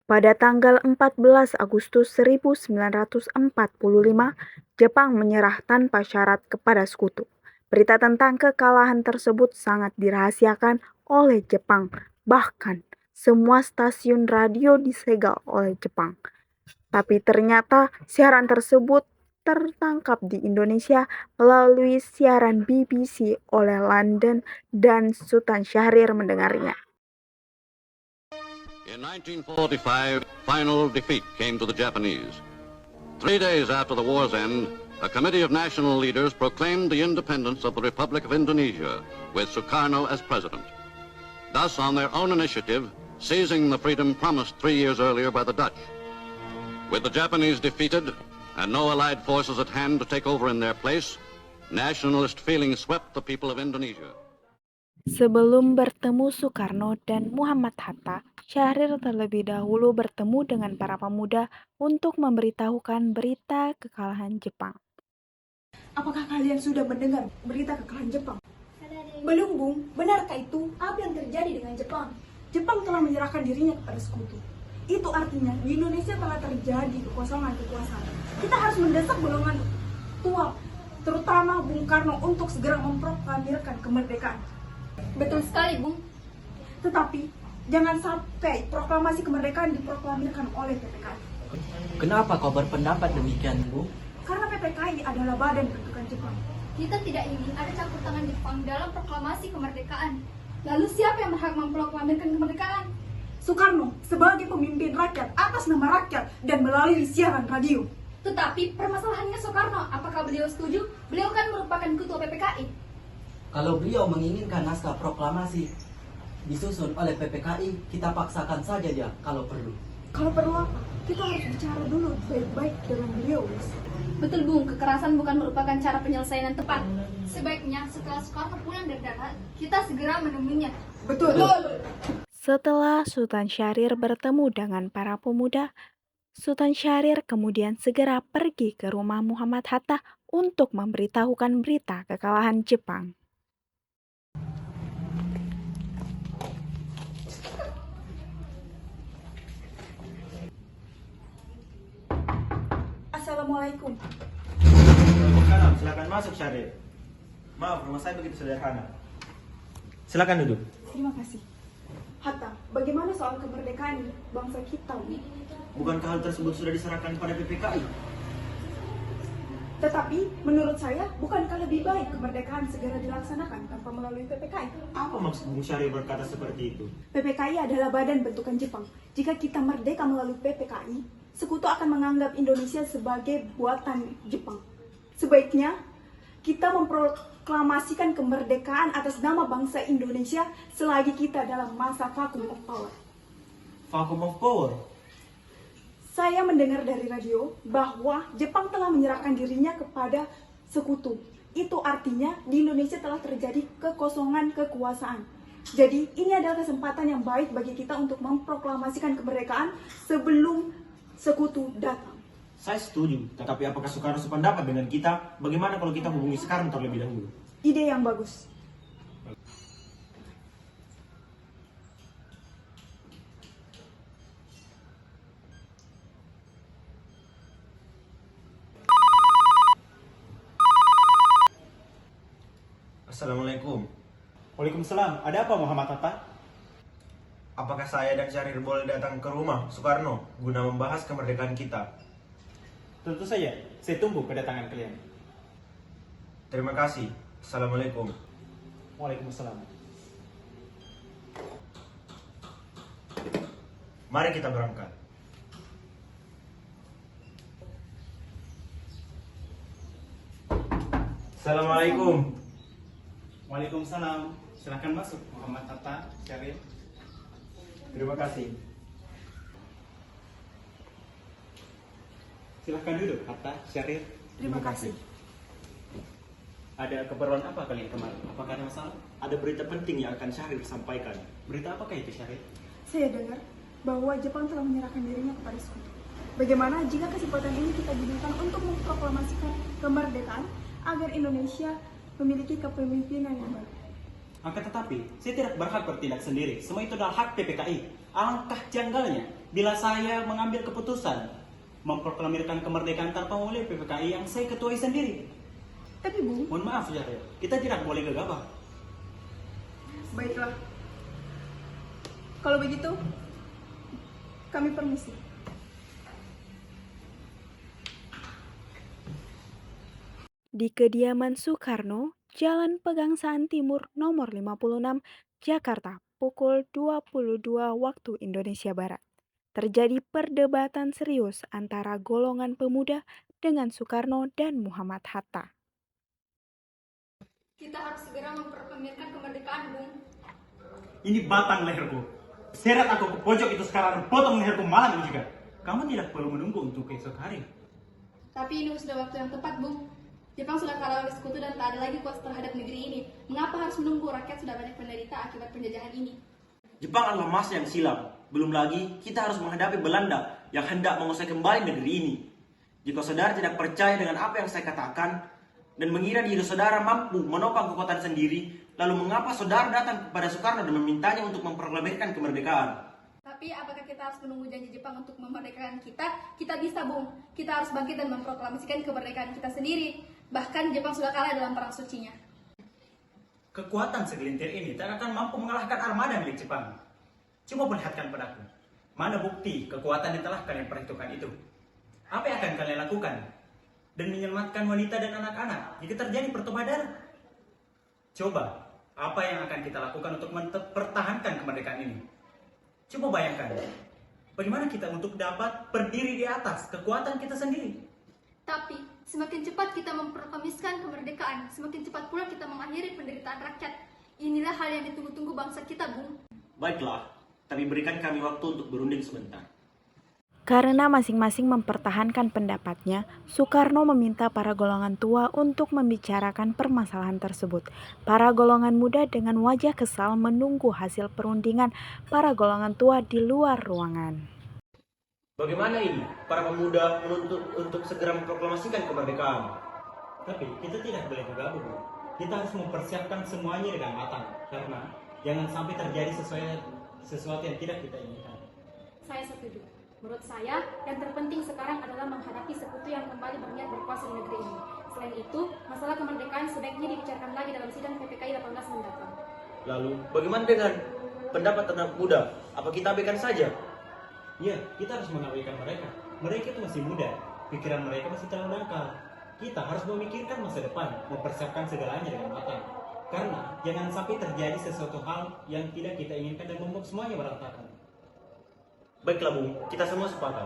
Pada tanggal 14 Agustus 1945, Jepang menyerah tanpa syarat kepada Sekutu. Berita tentang kekalahan tersebut sangat dirahasiakan oleh Jepang. Bahkan, semua stasiun radio disegel oleh Jepang. Tapi ternyata siaran tersebut tertangkap di Indonesia melalui siaran BBC oleh London dan Sultan Syahrir mendengarnya. In 1945, final defeat came to the Japanese. 3 days after the war's end, a committee of national leaders proclaimed the independence of the Republic of Indonesia, with Sukarno as president. Thus, on their own initiative, seizing the freedom promised 3 years earlier by the Dutch. With the Japanese defeated and no allied forces at hand to take over in their place, nationalist feeling swept the people of Indonesia. Sebelum bertemu Soekarno dan Muhammad Hatta, Syahrir terlebih dahulu bertemu dengan para pemuda untuk memberitahukan berita kekalahan Jepang. Apakah kalian sudah mendengar berita kekalahan Jepang? Belum, Bung. Benarkah itu? Apa yang terjadi dengan Jepang? Jepang telah menyerahkan dirinya kepada Sekutu. Itu artinya di Indonesia telah terjadi kekosongan-kekuasaan. Kita harus mendesak golongan tua, terutama Bung Karno, untuk segera memproklamirkan kemerdekaan. Betul sekali, Bung. Tetapi jangan sampai proklamasi kemerdekaan diproklamirkan oleh PPKI. Kenapa kau berpendapat demikian, Bu? Karena PPKI adalah badan bentukan Jepang. Kita tidak ingin ada campur tangan Jepang dalam proklamasi kemerdekaan. Lalu siapa yang berhak memproklamirkan kemerdekaan? Soekarno sebagai pemimpin rakyat atas nama rakyat dan melalui siaran radio. Tetapi permasalahannya Soekarno, apakah beliau setuju? Beliau kan merupakan ketua PPKI. Kalau beliau menginginkan naskah proklamasi disusun oleh PPKI, kita paksakan saja dia kalau perlu. Kalau perlu apa? Kita harus bicara dulu baik-baik dengan beliau, Miss. Betul, Bung. Kekerasan bukan merupakan cara penyelesaian yang tepat. Sebaiknya setelah Soekarno pulang dari darat, kita segera menemuinya. Betul. Setelah Sultan Syahrir bertemu dengan para pemuda, Sultan Syahrir kemudian segera pergi ke rumah Muhammad Hatta untuk memberitahukan berita kekalahan Jepang. Assalamualaikum. Waalaikumsalam. Silakan masuk, Syahrir. Maaf, rumah saya begitu sederhana. Silakan duduk. Terima kasih. Hatta, bagaimana soal kemerdekaan bangsa kita? Bukankah hal tersebut sudah diserahkan pada PPKI? Tetapi menurut saya, bukankah lebih baik kemerdekaan segera dilaksanakan tanpa melalui PPKI? Apa maksud Bung Syahrir berkata seperti itu? PPKI adalah badan bentukan Jepang. Jika kita merdeka melalui PPKI, Sekutu akan menganggap Indonesia sebagai buatan Jepang. Sebaiknya kita memproklamasikan kemerdekaan atas nama bangsa Indonesia selagi kita dalam masa vacuum of power. Vacuum of power? Saya mendengar dari radio bahwa Jepang telah menyerahkan dirinya kepada Sekutu. Itu artinya di Indonesia telah terjadi kekosongan kekuasaan. Jadi ini adalah kesempatan yang baik bagi kita untuk memproklamasikan kemerdekaan sebelum Sekutu datang. Saya setuju, tetapi apakah Soekarno sependapat dengan kita? Bagaimana kalau kita hubungi sekarang terlebih dahulu? Ide yang bagus. Assalamualaikum. Waalaikumsalam. Ada apa Muhammad Hatta? Apakah saya dan Syahrir boleh datang ke rumah Soekarno guna membahas kemerdekaan kita? Tentu saja. Saya tunggu kedatangan kalian. Terima kasih. Assalamualaikum. Waalaikumsalam. Mari kita berangkat. Assalamualaikum. Waalaikumsalam. Silakan masuk Muhammad Hatta, Syahrir. Terima kasih. Silakan duduk Hatta, Syahrir. Terima kasih. Ada keperluan apa kalian kemarin? Apakah ada masalah? Ada berita penting yang akan Syahrir sampaikan. Berita apakah itu, Syahrir? Saya dengar bahwa Jepang telah menyerahkan dirinya kepada Sekutu. Bagaimana jika kesempatan ini kita gunakan untuk memproklamasikan kemerdekaan agar Indonesia memiliki kepemimpinan yang baru? Akan tetapi, saya tidak berhak bertindak sendiri. Semua itu adalah hak PPKI. Alangkah janggalnya bila saya mengambil keputusan memproklamirkan kemerdekaan tanpa melalui PPKI yang saya ketuai sendiri. Tapi Bung, Mohon maaf saudara, kita tidak boleh gegabah. baiklah. Kalau begitu, kami permisi. Di kediaman Soekarno, Jalan Pegangsaan Timur nomor 56, Jakarta, pukul 22 waktu Indonesia Barat. Terjadi perdebatan serius antara golongan pemuda dengan Soekarno dan Muhammad Hatta. Kita harus segera memproklamirkan kemerdekaan, Bung. Ini batang leherku. Seret aku ke pojok itu sekarang dan potong leherku malam ini juga. Kamu tidak perlu menunggu untuk esok hari. Tapi ini sudah waktu yang tepat, Bung. Jepang sudah kalah oleh sekutu dan tak ada lagi kuasa terhadap negeri ini. Mengapa harus menunggu? Rakyat sudah banyak menderita akibat penjajahan ini. Jepang adalah masa yang silam. Belum lagi kita harus menghadapi Belanda yang hendak menguasai kembali negeri ini. Jika saudara tidak percaya dengan apa yang saya katakan dan mengira diri saudara mampu menopang kekuatan sendiri, lalu mengapa saudara datang kepada Soekarno dan memintanya untuk memproklamirkan kemerdekaan? Tapi apakah kita harus menunggu janji Jepang untuk memerdekakan kita? Kita bisa, Bung. Kita harus bangkit dan memproklamasikan kemerdekaan kita sendiri. Bahkan Jepang sudah kalah dalam perang sucinya. Kekuatan segelintir ini tak akan mampu mengalahkan armada milik Jepang. Coba perlihatkan padaku, mana bukti kekuatan yang telah kalian perhitungkan itu? Apa yang akan kalian lakukan? Dan menyelamatkan wanita dan anak-anak jika terjadi pertumpahan darah? Coba, apa yang akan kita lakukan untuk mempertahankan kemerdekaan ini? Coba bayangkan, bagaimana kita untuk dapat berdiri di atas kekuatan kita sendiri? Tapi semakin cepat kita memproklamasikan kemerdekaan, semakin cepat pula kita mengakhiri penderitaan rakyat. Inilah hal yang ditunggu-tunggu bangsa kita, Bung. Baiklah, tapi berikan kami waktu untuk berunding sebentar. Karena masing-masing mempertahankan pendapatnya, Soekarno meminta para golongan tua untuk membicarakan permasalahan tersebut. Para golongan muda dengan wajah kesal menunggu hasil perundingan para golongan tua di luar ruangan. Bagaimana ini? Para pemuda menuntut untuk segera memproklamasikan kemerdekaan. Tapi kita tidak boleh bergabung. Kita harus mempersiapkan semuanya dengan matang. Karena jangan sampai terjadi sesuatu yang tidak kita inginkan. Saya setuju. Menurut saya, yang terpenting sekarang adalah menghadapi sekutu yang kembali berniat berkuasa di negeri ini. Selain itu, masalah kemerdekaan sebaiknya dibicarakan lagi dalam sidang PPKI 18 mendatang. Lalu, bagaimana dengan pendapat anak muda? Apa kita abaikan saja? Ya, kita harus mengabaikan mereka. Mereka itu masih muda, pikiran mereka masih terlalu dangkal. Kita harus memikirkan masa depan, mempersiapkan segalanya dengan matang. Karena jangan sampai terjadi sesuatu hal yang tidak kita inginkan dan membuat semuanya berantakan. Baiklah Bung, kita semua sepakat.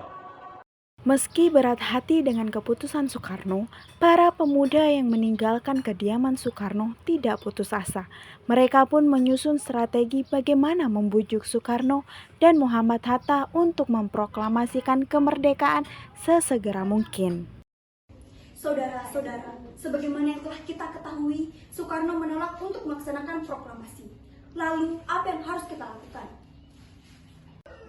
Meski berat hati dengan keputusan Soekarno, para pemuda yang meninggalkan kediaman Soekarno tidak putus asa. Mereka pun menyusun strategi bagaimana membujuk Soekarno dan Muhammad Hatta untuk memproklamasikan kemerdekaan sesegera mungkin. Saudara-saudara, sebagaimana yang telah kita ketahui, Soekarno menolak untuk melaksanakan proklamasi. Lalu, apa yang harus kita lakukan?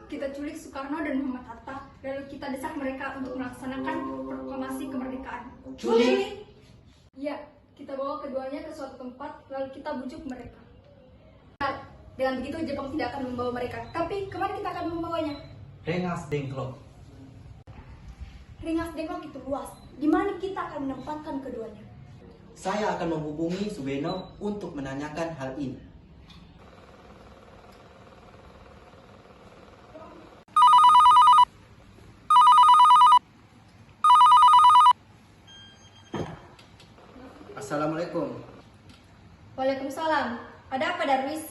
Kita culik Soekarno dan Muhammad Hatta, lalu kita desak mereka untuk melaksanakan proklamasi kemerdekaan. Culik? Ya, kita bawa keduanya ke suatu tempat, lalu kita bujuk mereka. Dengan begitu Jepang tidak akan membawa mereka. Tapi kemana kita akan membawanya? Rengas Dengklok. Rengas Dengklok itu luas. Di mana kita akan menempatkan keduanya? Saya akan menghubungi Subeno untuk menanyakan hal ini. Assalamualaikum. Waalaikumsalam. Ada apa, Darwis?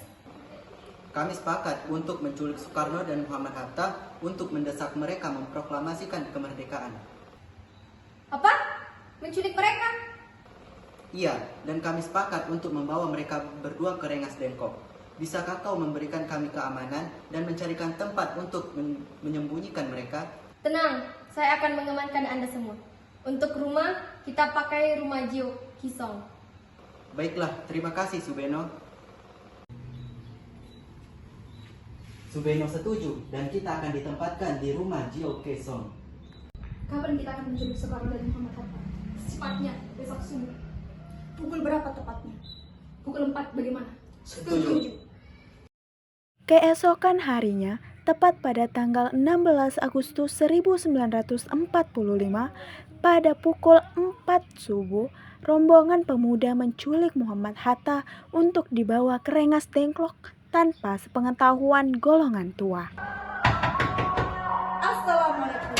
Kami sepakat untuk menculik Soekarno dan Muhammad Hatta untuk mendesak mereka memproklamasikan kemerdekaan. Apa? Menculik mereka? Iya, dan kami sepakat untuk membawa mereka berdua ke Rengas Dengklok. Bisakah kau memberikan kami keamanan dan mencarikan tempat untuk menyembunyikan mereka? Tenang, saya akan mengamankan Anda semua. Untuk rumah, kita pakai rumah Jio Kisong. Baiklah, terima kasih Subeno. Subeno setuju dan kita akan ditempatkan di rumah Jio Kesong. Kapan kita akan menculik Soekarno dan Muhammad Hatta? Secepatnya, besok subuh. Pukul berapa tepatnya? Pukul 4, bagaimana? Setuju. Keesokan harinya, tepat pada tanggal 16 Agustus 1945 pada pukul 4 subuh, rombongan pemuda menculik Muhammad Hatta untuk dibawa ke Rengas Dengklok tanpa sepengetahuan golongan tua. Assalamualaikum.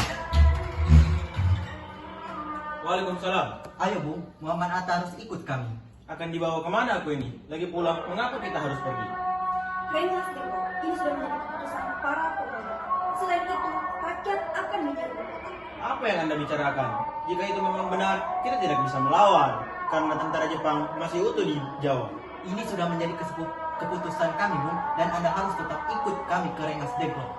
Waalaikumsalam. Ayo Bung, Muhammad Hatta harus ikut kami. Akan dibawa kemana aku ini? Lagi pula, mengapa kita harus pergi? Rengas Dengklok ini sudah menjadi keputusan para pemuda. Selain itu, rakyat akan menyerbu. Apa yang Anda bicarakan? Jika itu memang benar, kita tidak bisa melawan. Karena tentara Jepang masih utuh di Jawa. Ini sudah menjadi keputusan kami Bung, dan Anda harus tetap ikut kami ke Rengas Dengklok.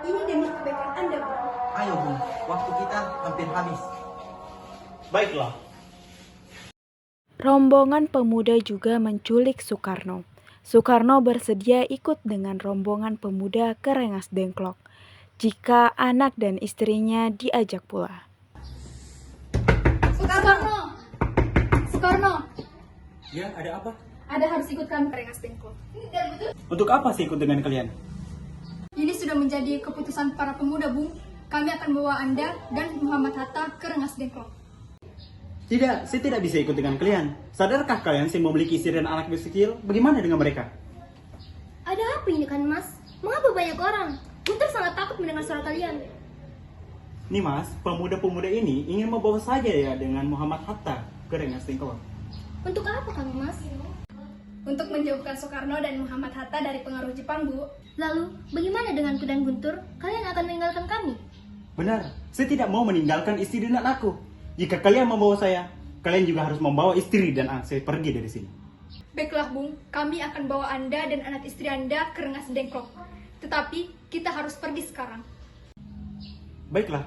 Ini demi kebaikan Anda, Bu. Ayo Bung, waktu kita hampir habis. Baiklah. Rombongan pemuda juga menculik Soekarno. Soekarno bersedia ikut dengan rombongan pemuda ke Rengas Dengklok jika anak dan istrinya diajak pula. Soekarno! Soekarno! Ya, ada apa? Ada harus ikut kami ke Rengas Dengklok. Untuk apa sih ikut dengan kalian? Ini sudah menjadi keputusan para pemuda, Bung. Kami akan bawa Anda dan Muhammad Hatta ke Rengas Dengklok. Tidak, saya tidak bisa ikut dengan kalian. Sadarkah kalian saya memiliki istri dan anak kecil? Bagaimana dengan mereka? Ada apa ini kan Mas? Mengapa banyak orang? Guntur sangat takut mendengar suara kalian. Nih Mas, pemuda-pemuda ini ingin membawa saja ya dengan Muhammad Hatta ke Rengas Dengklok. Untuk apa kami Mas? Untuk menjauhkan Soekarno dan Muhammad Hatta dari pengaruh Jepang, Bu. Lalu, bagaimana denganku dan Guntur? Kalian akan meninggalkan kami? Benar, saya tidak mau meninggalkan istri dan anakku. Jika kalian membawa saya, kalian juga harus membawa istri dan anak saya pergi dari sini. Baiklah, Bung. Kami akan bawa Anda dan anak istri Anda ke Rengas Dengklok. Tetapi, kita harus pergi sekarang. Baiklah.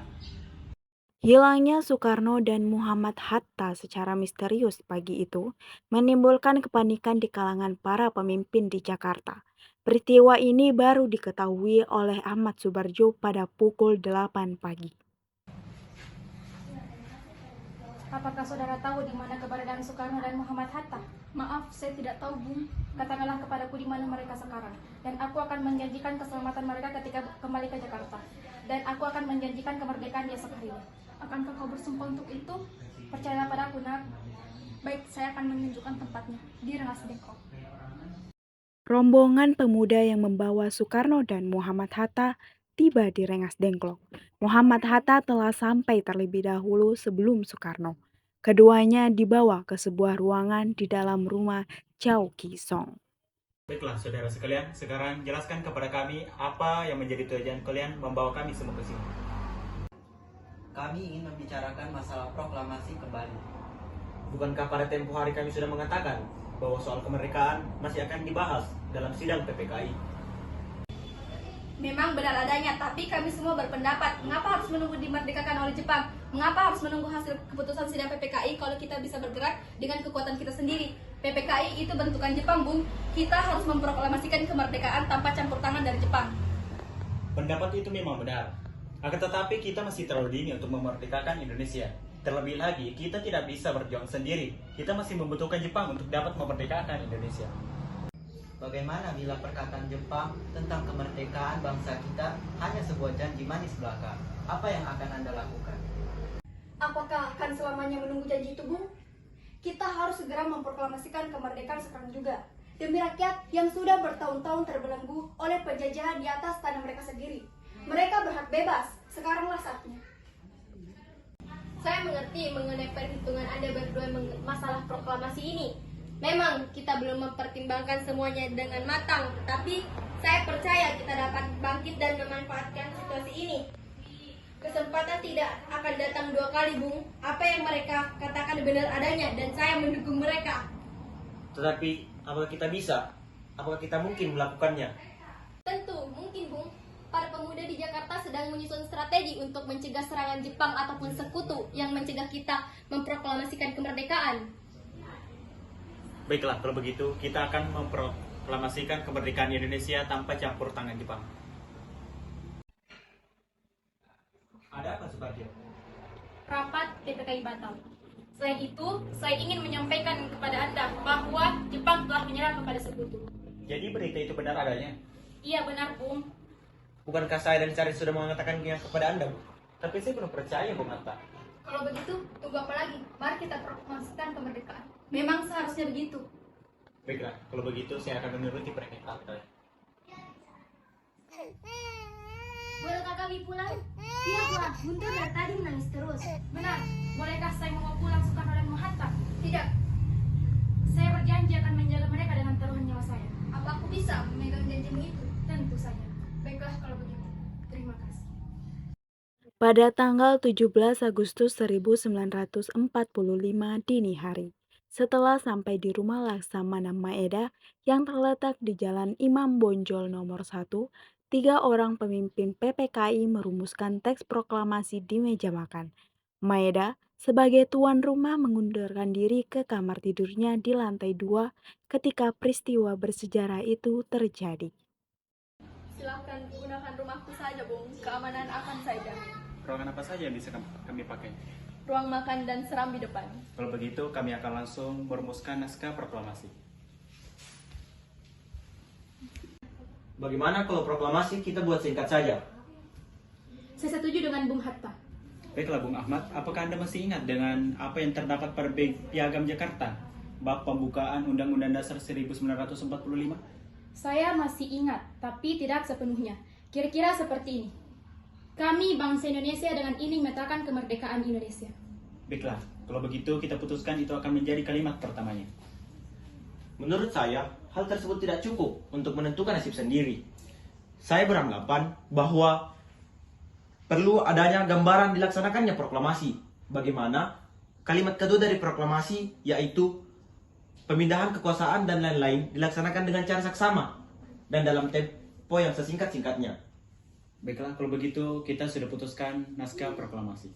Hilangnya Soekarno dan Muhammad Hatta secara misterius pagi itu menimbulkan kepanikan di kalangan para pemimpin di Jakarta. Peristiwa ini baru diketahui oleh Ahmad Subarjo pada pukul 8 pagi. Apakah saudara tahu di mana keberadaan Soekarno dan Muhammad Hatta? Maaf, saya tidak tahu, Bung. Katakanlah kepadaku di mana mereka sekarang. Dan aku akan menjanjikan keselamatan mereka ketika kembali ke Jakarta. Dan aku akan menjanjikan kemerdekaan di esok harinya. Akankah kau bersumpah untuk itu? Percayalah padaku, Nak. Baik, saya akan menunjukkan tempatnya di Rengas Dengklok. Rombongan pemuda yang membawa Soekarno dan Muhammad Hatta tiba di Rengas Dengklok. Muhammad Hatta telah sampai terlebih dahulu sebelum Soekarno. Keduanya dibawa ke sebuah ruangan di dalam rumah Chow Ki Song. Baiklah saudara sekalian, sekarang jelaskan kepada kami apa yang menjadi tujuan kalian membawa kami semua ke sini. Kami ingin membicarakan masalah proklamasi kembali. Bukankah pada tempo hari kami sudah mengatakan bahwa soal kemerdekaan masih akan dibahas dalam sidang PPKI? Memang benar adanya, tapi kami semua berpendapat, mengapa harus menunggu dimerdekakan oleh Jepang? Mengapa harus menunggu hasil keputusan sidang PPKI kalau kita bisa bergerak dengan kekuatan kita sendiri? PPKI itu bentukan Jepang, Bung. Kita harus memproklamasikan kemerdekaan tanpa campur tangan dari Jepang. Pendapat itu memang benar. Akan tetapi kita masih terlalu dini untuk memerdekakan Indonesia. Terlebih lagi, kita tidak bisa berjuang sendiri. Kita masih membutuhkan Jepang untuk dapat memerdekakan Indonesia. Bagaimana bila perkataan Jepang tentang kemerdekaan bangsa kita hanya sebuah janji manis belaka? Apa yang akan Anda lakukan? Apakah akan selamanya menunggu janji itu, Bung? Kita harus segera memproklamasikan kemerdekaan sekarang juga. Demi rakyat yang sudah bertahun-tahun terbelenggu oleh penjajahan di atas tanah mereka sendiri. Mereka berhak bebas. Sekaranglah saatnya. Saya mengerti mengenai perhitungan Anda berdua masalah proklamasi ini. Memang kita belum mempertimbangkan semuanya dengan matang, tapi saya percaya kita dapat bangkit dan memanfaatkan situasi ini. Kesempatan tidak akan datang dua kali, Bung. Apa yang mereka katakan benar adanya dan saya mendukung mereka. Tetapi, apakah kita bisa? Apakah kita mungkin melakukannya? Tentu, mungkin, Bung. Para pemuda di Jakarta sedang menyusun strategi untuk mencegah serangan Jepang ataupun sekutu yang mencegah kita memproklamasikan kemerdekaan. Baiklah, kalau begitu kita akan memproklamasikan kemerdekaan Indonesia tanpa campur tangan Jepang. Ada apa Subarjo? Rapat PPKI batal. Selain itu, saya ingin menyampaikan kepada Anda bahwa Jepang telah menyerah kepada sekutu. Jadi berita itu benar adanya? Iya benar, Bung. Bukankah saya dan Cari sudah mengatakannya kepada Anda, Bu? Tapi saya belum percaya, Bung Hatta. Kalau begitu, tunggu apa lagi? Mari kita proklamasikan kemerdekaan. Memang seharusnya begitu. Baiklah, kalau begitu saya akan menuruti perintah Hatta. Bolehkah kami pulang? Iya Tuan, Guntur dari tadi menangis terus. Benar. Bolehkah saya membawa pulang Soekarno dan Hatta? Tidak, Saya berjanji akan menjaga mereka dengan taruhan nyawa saya. apa aku bisa memegang janjimu itu? Tentu saja. Baiklah kalau begitu. Terima kasih. Pada tanggal 17 Agustus 1945 dini hari, setelah sampai di rumah Laksamana Maeda yang terletak di Jalan Imam Bonjol nomor 1, 3 orang pemimpin PPKI merumuskan teks proklamasi di meja makan. Maeda sebagai tuan rumah mengundurkan diri ke kamar tidurnya di lantai 2 ketika peristiwa bersejarah itu terjadi. Silahkan gunakan rumahku saja, Bung. Keamanan akan saya jamin. Ruangan apa saja yang bisa kami pakai? Ruang makan dan serambi depan. Kalau begitu, kami akan langsung merumuskan naskah proklamasi. Bagaimana kalau proklamasi kita buat singkat saja? Saya setuju dengan Bung Hatta. Baiklah Bung Ahmad, apakah Anda masih ingat dengan apa yang terdapat pada Piagam Jakarta, bab pembukaan Undang-Undang Dasar 1945? Saya masih ingat, tapi tidak sepenuhnya. Kira-kira seperti ini. Kami bangsa Indonesia dengan ini menyatakan kemerdekaan Indonesia. Baiklah, kalau begitu kita putuskan itu akan menjadi kalimat pertamanya. Menurut saya, hal tersebut tidak cukup untuk menentukan nasib sendiri. Saya beranggapan bahwa perlu adanya gambaran dilaksanakannya proklamasi. Bagaimana? Kalimat kedua dari proklamasi yaitu pemindahan kekuasaan dan lain-lain dilaksanakan dengan cara saksama dan dalam tempo yang sesingkat-singkatnya. Baiklah, kalau begitu kita sudah putuskan naskah proklamasi.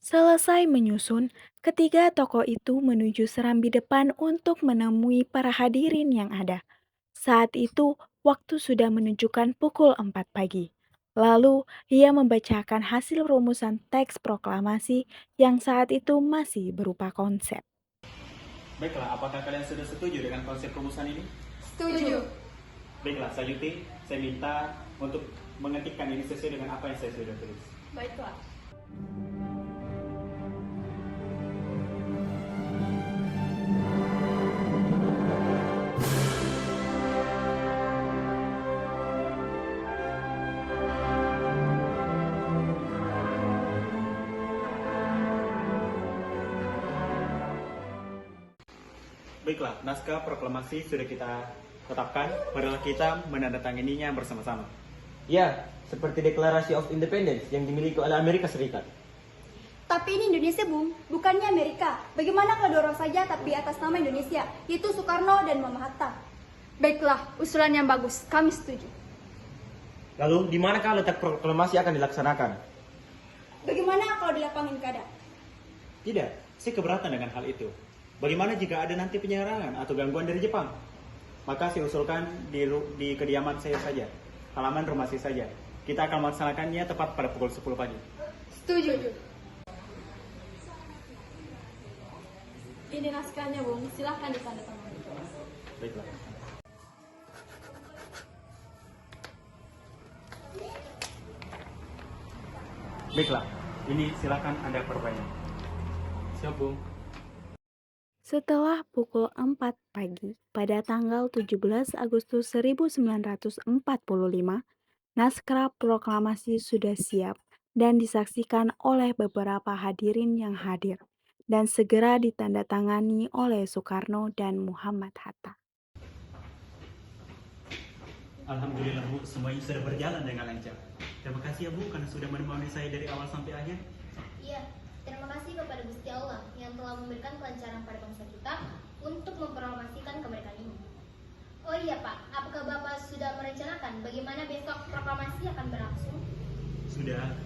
Selesai menyusun, ketiga tokoh itu menuju serambi depan untuk menemui para hadirin yang ada. Saat itu, waktu sudah menunjukkan pukul 4 pagi. Lalu, ia membacakan hasil rumusan teks proklamasi yang saat itu masih berupa konsep. Baiklah, apakah kalian sudah setuju dengan konsep rumusan ini? Setuju. Baiklah, selanjutnya saya minta untuk mengetikkan ini sesuai dengan apa yang saya sudah tulis. Baiklah. Baiklah, naskah proklamasi sudah kita tetapkan, padahal kita menandatanganinya bersama-sama. Ya, seperti Declaration of Independence yang dimiliki oleh Amerika Serikat. Tapi ini Indonesia, Bung, bukannya Amerika. Bagaimana kalau dorong saja tapi atas nama Indonesia, yaitu Soekarno dan Mama Hatta? Baiklah, usulan yang bagus. Kami setuju. Lalu, di manakah letak proklamasi akan dilaksanakan? Bagaimana kalau di lapangan keadaan? Tidak, saya keberatan dengan hal itu. Bagaimana jika ada nanti penyerangan atau gangguan dari Jepang? Maka saya usulkan di kediaman saya saja, halaman rumah saya saja. Kita akan melaksanakannya tepat pada pukul 10 pagi. Setuju. Ini naskahnya, Bung. Silahkan ditandatangani. Baiklah. Baiklah, ini silakan Anda perbanyak. Siap, Bung. Setelah pukul 4 pagi pada tanggal 17 Agustus 1945, naskah proklamasi sudah siap dan disaksikan oleh beberapa hadirin yang hadir dan segera ditandatangani oleh Soekarno dan Muhammad Hatta. Alhamdulillah Bu, semuanya sudah berjalan dengan lancar. Terima kasih ya Bu karena sudah menemani saya dari awal sampai akhir. Iya, Terima kasih kepada Gusti Allah yang telah memberikan kelancaran pada bangsa kita untuk memproklamasikan kemerdekaan ini. Oh iya Pak, apakah Bapak sudah merencanakan bagaimana besok proklamasi akan berlangsung? Sudah,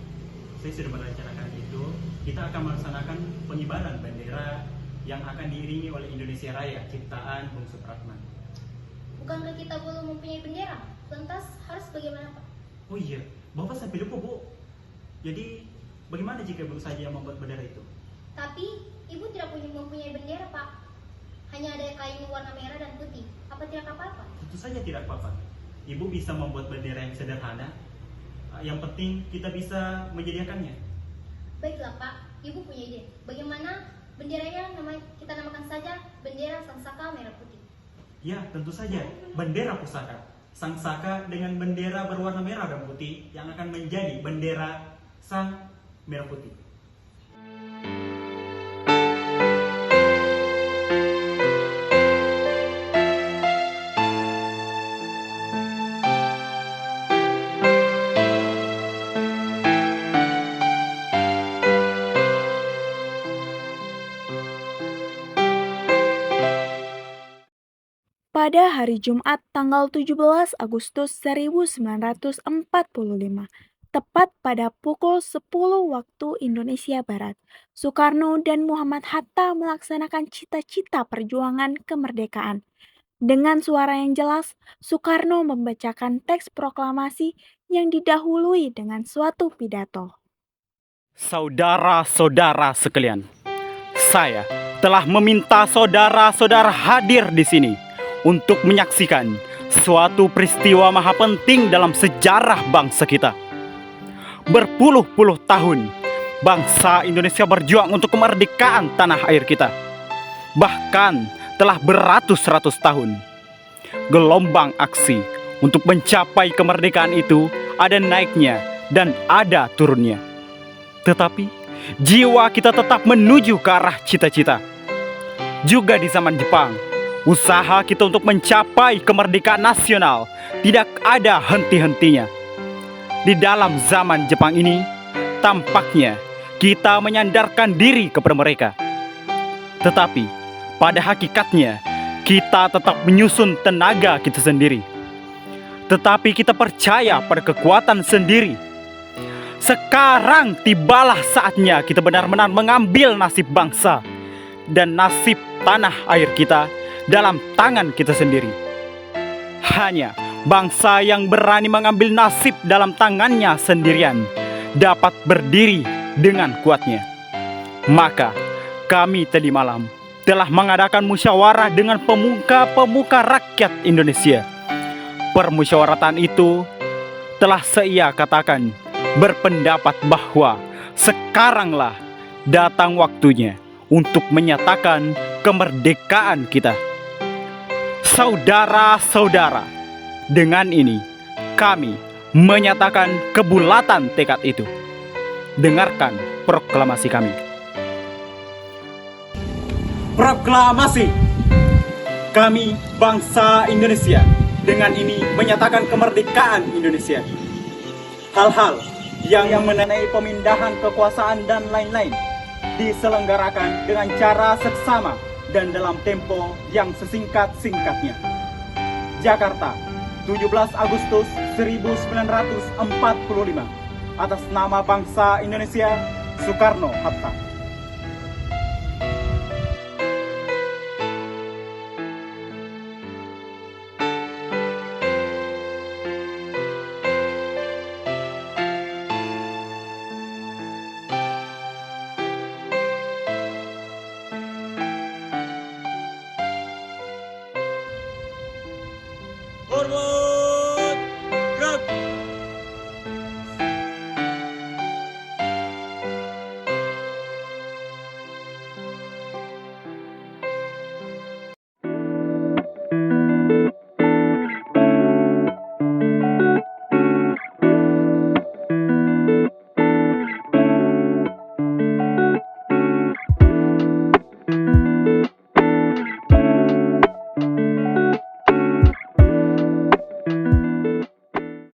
saya sudah merencanakan itu. Kita akan melaksanakan pengibaran bendera yang akan diiringi oleh Indonesia Raya, ciptaan Bung Supratman. Bukankah kita belum mempunyai bendera? Lantas harus bagaimana Pak? Oh iya, Bapak sampai lupa Bu. Jadi, bagaimana jika Ibu saja yang membuat bendera itu? Tapi Ibu tidak mempunyai bendera Pak. Hanya ada kain warna merah dan putih. Apa tidak apa-apa? Tentu saja tidak apa-apa. Ibu bisa membuat bendera yang sederhana. Yang penting kita bisa menyediakannya. Baiklah Pak, Ibu punya ide. Bagaimana benderanya kita namakan saja bendera Sang Saka Merah Putih? Ya, tentu saja. Bendera pusaka. Sang Saka dengan bendera berwarna merah dan putih yang akan menjadi bendera Sang Merah Putih. Pada hari Jumat tanggal 17 Agustus 1945, tepat pada pukul 10 waktu Indonesia Barat, Soekarno dan Muhammad Hatta melaksanakan cita-cita perjuangan kemerdekaan. Dengan suara yang jelas, Soekarno membacakan teks proklamasi yang didahului dengan suatu pidato. Saudara-saudara sekalian, saya telah meminta saudara-saudara hadir di sini untuk menyaksikan suatu peristiwa maha penting dalam sejarah bangsa kita. Berpuluh-puluh tahun, bangsa Indonesia berjuang untuk kemerdekaan tanah air kita. Bahkan telah beratus-ratus tahun. Gelombang aksi untuk mencapai kemerdekaan itu ada naiknya dan ada turunnya. Tetapi jiwa kita tetap menuju ke arah cita-cita. Juga di zaman Jepang, usaha kita untuk mencapai kemerdekaan nasional tidak ada henti-hentinya. Di dalam zaman Jepang ini, tampaknya kita menyandarkan diri kepada mereka. Tetapi, pada hakikatnya, kita tetap menyusun tenaga kita sendiri. Tetapi kita percaya pada kekuatan sendiri. Sekarang tibalah saatnya kita benar-benar mengambil nasib bangsa dan nasib tanah air kita dalam tangan kita sendiri. Hanya bangsa yang berani mengambil nasib dalam tangannya sendirian dapat berdiri dengan kuatnya. Maka kami tadi malam telah mengadakan musyawarah dengan pemuka-pemuka rakyat Indonesia. Permusyawaratan itu telah saya katakan berpendapat bahwa sekaranglah datang waktunya untuk menyatakan kemerdekaan kita. Saudara-saudara, dengan ini kami menyatakan kebulatan tekad itu. Dengarkan proklamasi kami. Proklamasi. Kami bangsa Indonesia dengan ini menyatakan kemerdekaan Indonesia. Hal-hal yang mengenai pemindahan kekuasaan dan lain-lain diselenggarakan dengan cara seksama dan dalam tempo yang sesingkat-singkatnya. Jakarta, 17 Agustus 1945. Atas nama bangsa Indonesia, Soekarno-Hatta.